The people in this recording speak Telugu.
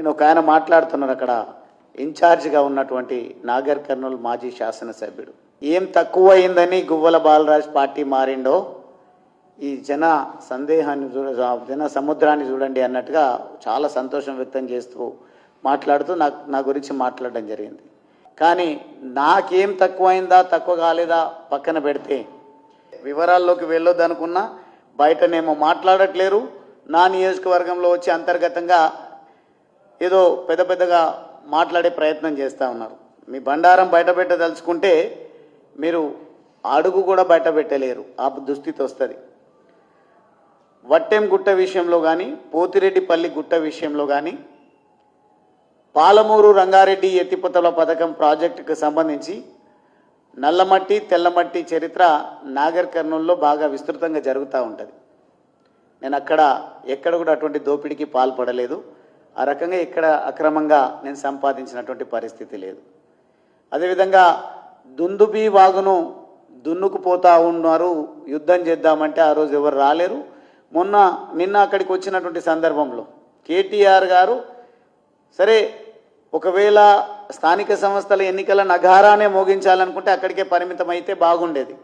నేను ఒక ఆయన మాట్లాడుతున్నారు అక్కడ ఇన్ఛార్జిగా ఉన్నటువంటి నాగర్ కర్నూలు మాజీ శాసనసభ్యుడు. ఏం తక్కువ అయిందని గువ్వల బాలరాజ్ పార్టీ మారిండో ఈ జన సందేహాన్ని జన సముద్రాన్ని చూడండి అన్నట్టుగా చాలా సంతోషం వ్యక్తం చేస్తూ మాట్లాడుతూ నా గురించి మాట్లాడడం జరిగింది. కానీ నాకేం తక్కువైందా తక్కువ కాలేదా పక్కన పెడితే వివరాల్లోకి వెళ్ళొద్దు అనుకున్నా బయటనేమో మాట్లాడట్లేరు. నా నియోజకవర్గంలో వచ్చి అంతర్గతంగా ఏదో పెద్దగా మాట్లాడే ప్రయత్నం చేస్తూ ఉన్నారు. మీ బండారం బయట పెట్టదలుచుకుంటే మీరు అడుగు కూడా బయట పెట్టలేరు, ఆ దుస్థితి వస్తుంది. వట్టెం గుట్ట విషయంలో కానీ, పోతిరెడ్డిపల్లి గుట్ట విషయంలో కానీ, పాలమూరు రంగారెడ్డి ఎత్తిపోతల పథకం ప్రాజెక్టుకు సంబంధించి నల్లమట్టి తెల్లమట్టి చరిత్ర నాగర్ కర్నూలులో బాగా విస్తృతంగా జరుగుతూ ఉంటుంది. నేను ఎక్కడ కూడా అటువంటి దోపిడీకి పాల్పడలేదు. ఆ రకంగా ఇక్కడ అక్రమంగా నేను సంపాదించినటువంటి పరిస్థితి లేదు. అదేవిధంగా దుందుబి వాగును దున్నుకుపోతా ఉన్నారు, యుద్ధం చేద్దామంటే ఆ రోజు ఎవరు రాలేరు. నిన్న అక్కడికి వచ్చినటువంటి సందర్భంలో కేటీఆర్ గారు సరే ఒకవేళ స్థానిక సంస్థల ఎన్నికల నగారానే మోగించాలనుకుంటే అక్కడికే పరిమితం అయితే బాగుండేది.